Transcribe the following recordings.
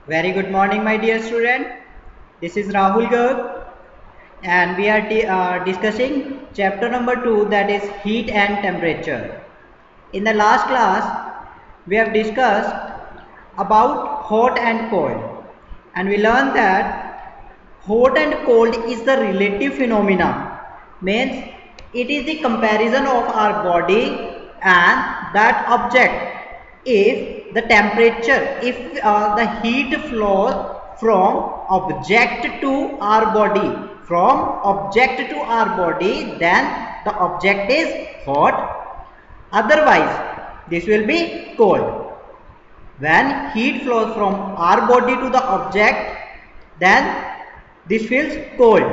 Very good morning, my dear student. This is Rahul Garg, and we are discussing chapter number 2, that is heat and temperature. In the last class, we have discussed about hot and cold, and we learned that hot and cold is the relative phenomena, means it is the comparison of our body and that object. If the temperature, if the heat flows from object to our body, then the object is hot, otherwise this will be cold. When heat flows from our body to the object, then this feels cold,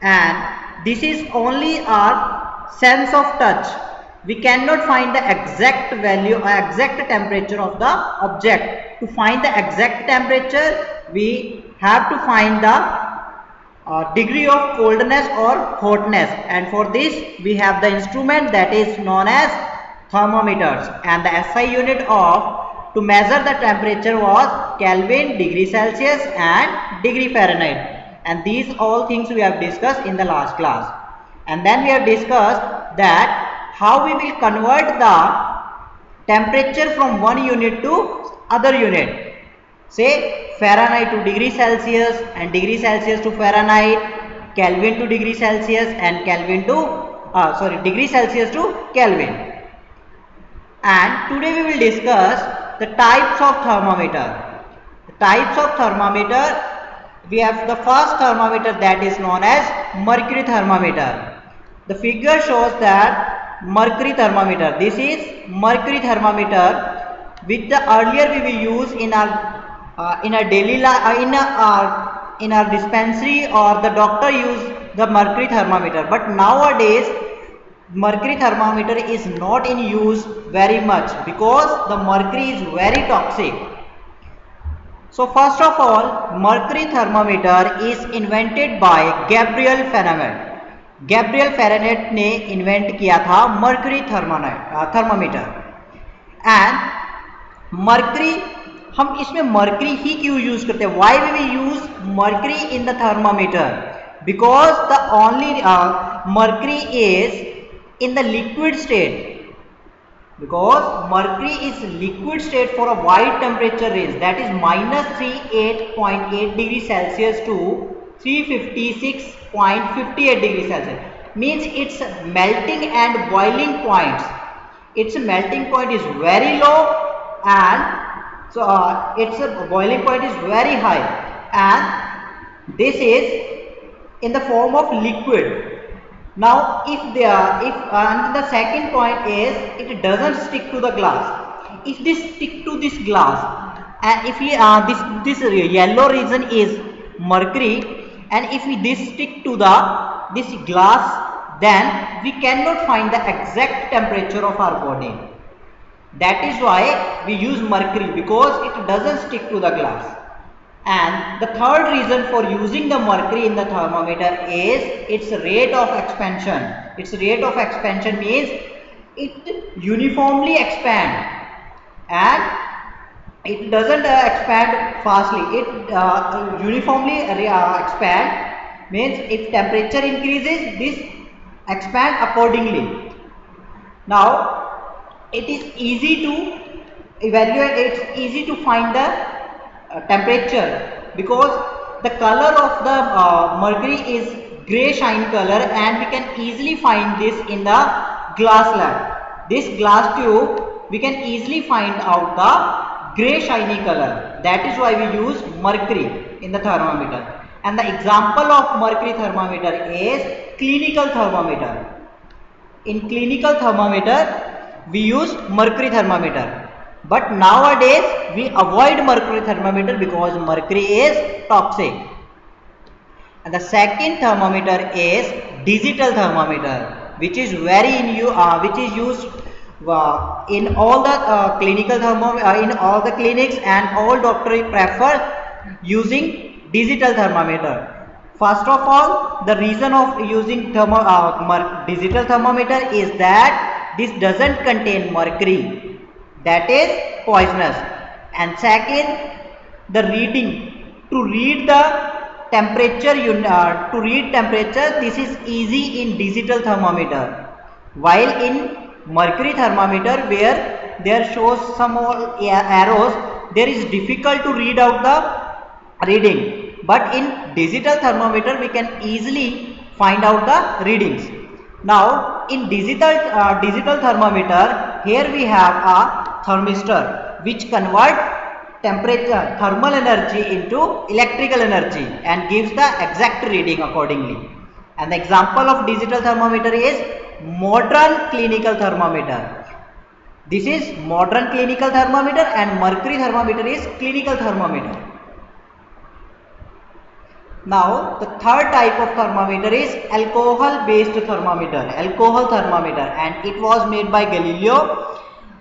and this is only our sense of touch. We cannot find the exact value or exact temperature of the object. To find the exact temperature, we have to find the degree of coldness or hotness, and for this we have the instrument that is known as thermometers, and the SI unit of to measure the temperature was Kelvin, degree Celsius and degree Fahrenheit, and these all things we have discussed in the last class. And then we have discussed that how we will convert the temperature from one unit to other unit, say Fahrenheit to degree Celsius and degree Celsius to Fahrenheit, Kelvin to degree Celsius and Kelvin to degree Celsius to Kelvin. And today we will discuss the types of thermometer. The types of thermometer, we have the first thermometer that is known as mercury thermometer. The figure shows that mercury thermometer. This is mercury thermometer, which the earlier we will use in our daily life, in our dispensary, or the doctor use the mercury thermometer. But nowadays mercury thermometer is not in use very much because the mercury is very toxic. So first of all, mercury thermometer is invented by Gabriel Fahrenheit. Gabriel Fahrenheit ने invent किया था mercury thermometer. And mercury, हम इसमें mercury ही क्यों use करते हैं? Why we use mercury in the thermometer? Because the only mercury is in the liquid state, because mercury is liquid state for a wide temperature range, that is minus 38.8 degrees Celsius to 356.58 degrees Celsius, means its melting and boiling points, its melting point is very low and so its boiling point is very high, and this is in the form of liquid. Now if the second point is it doesn't stick to the glass. If this stick to this glass, and if this yellow region is mercury, and if this stick to this glass, then we cannot find the exact temperature of our body. That is why we use mercury, because it doesn't stick to the glass. And the third reason for using the mercury in the thermometer is its rate of expansion. Its rate of expansion means it uniformly expand, and it doesn't expand fastly. It uniformly expand, means if temperature increases, this expand accordingly. Now it is easy to evaluate, it's easy to find the temperature, because the color of the mercury is gray shine color, and we can easily find this in the glass lab. This glass tube, we can easily find out the gray shiny color. That is why we use mercury in the thermometer. And the example of mercury thermometer is clinical thermometer. In clinical thermometer we use mercury thermometer, but nowadays we avoid mercury thermometer because mercury is toxic. And the second thermometer is digital thermometer, which is which is used in all the in all the clinics, and all doctors prefer using digital thermometer. First of all, the reason of using digital thermometer is that this doesn't contain mercury, that is poisonous. And second, the reading, to read the temperature, to read temperature, this is easy in digital thermometer, while in mercury thermometer, where there shows some more arrows, there is difficult to read out the reading. But in digital thermometer we can easily find out the readings. Now in digital thermometer, here we have a thermistor which convert temperature thermal energy into electrical energy and gives the exact reading accordingly. An example of digital thermometer is modern clinical thermometer. This is modern clinical thermometer, and mercury thermometer is clinical thermometer. Now the third type of thermometer is alcohol based thermometer, alcohol thermometer, and it was made by Galileo,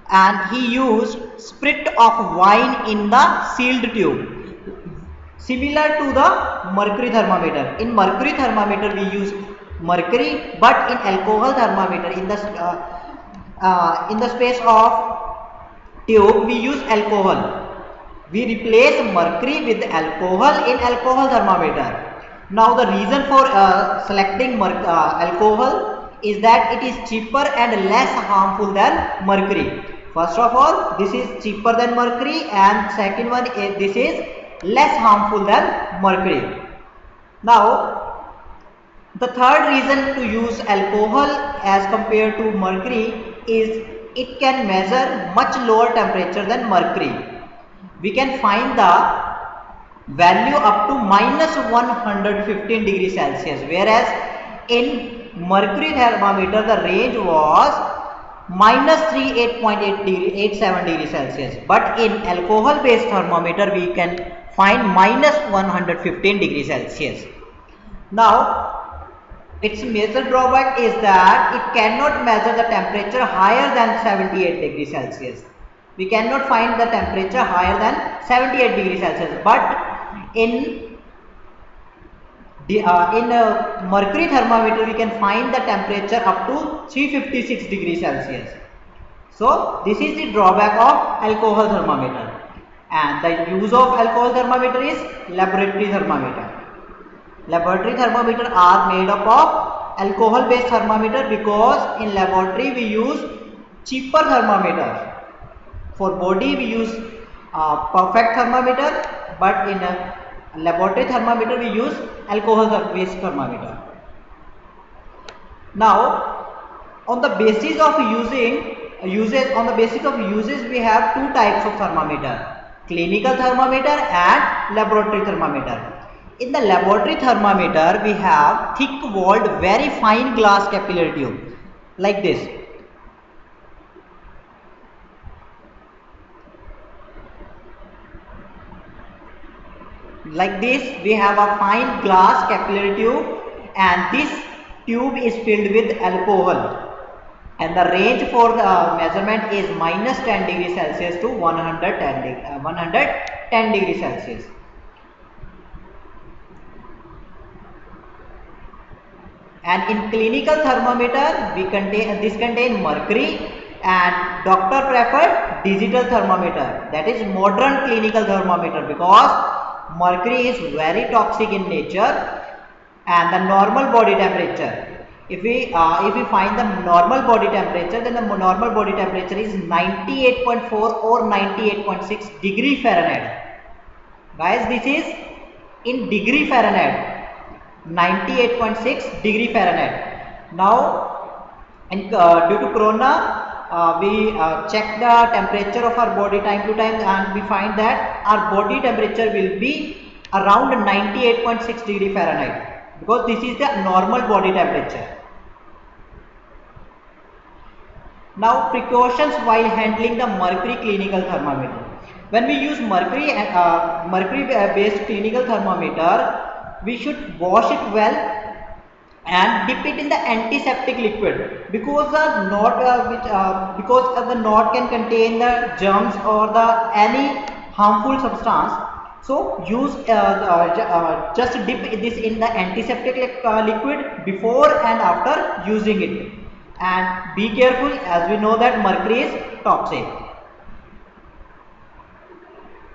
and he used spirit of wine in the sealed tube, similar to the mercury thermometer. In mercury thermometer we use mercury, but in alcohol thermometer, in the space of tube we use alcohol. We replace mercury with alcohol in alcohol thermometer. Now the reason for selecting alcohol is that it is cheaper and less harmful than mercury. First of all, this is cheaper than mercury, and second one is this is less harmful than mercury. Now the third reason to use alcohol as compared to mercury is it can measure much lower temperature than mercury. We can find the value up to minus 115 degrees Celsius, whereas in mercury thermometer the range was minus 38.87 degrees Celsius, but in alcohol based thermometer we can find minus 115 degrees Celsius. Now its major drawback is that it cannot measure the temperature higher than 78 degrees Celsius. We cannot find the temperature higher than 78 degrees Celsius, but in mercury thermometer we can find the temperature up to 356 degrees Celsius. So this is the drawback of alcohol thermometer. And the use of alcohol thermometer is laboratory thermometer. Laboratory thermometer are made up of alcohol based thermometer because in laboratory we use cheaper thermometer. For body we use perfect thermometer, but in a laboratory thermometer we use alcohol based thermometer. Now on the basis of uses we have two types of thermometer: clinical thermometer and laboratory thermometer. In the laboratory thermometer we have thick walled very fine glass capillary tube like this. Like this we have a fine glass capillary tube, and this tube is filled with alcohol, and the range for the measurement is minus 10 degrees Celsius to 110 degrees Celsius. And in clinical thermometer this contain mercury, and doctor preferred digital thermometer, that is modern clinical thermometer, because mercury is very toxic in nature. And the normal body temperature, if we find the normal body temperature, then the normal body temperature is 98.4 or 98.6 degree Fahrenheit. Guys, this is in degree Fahrenheit, 98.6 degree Fahrenheit. Now due to corona we check the temperature of our body time to time, and we find that our body temperature will be around 98.6 degree Fahrenheit, because this is the normal body temperature. Now precautions while handling the mercury clinical thermometer. When we use mercury based clinical thermometer, we should wash it well and dip it in the antiseptic liquid, because the knot can contain the germs or the any harmful substance. So use just dip this in the antiseptic liquid before and after using it, and be careful, as we know that mercury is toxic.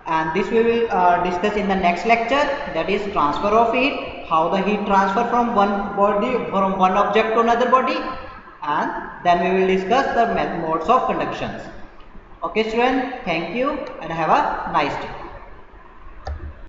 and this we will discuss in the next lecture, that is transfer of heat, how the heat transfer from one object to another body, and then we will discuss the modes of conductions. Okay students, thank you and have a nice day.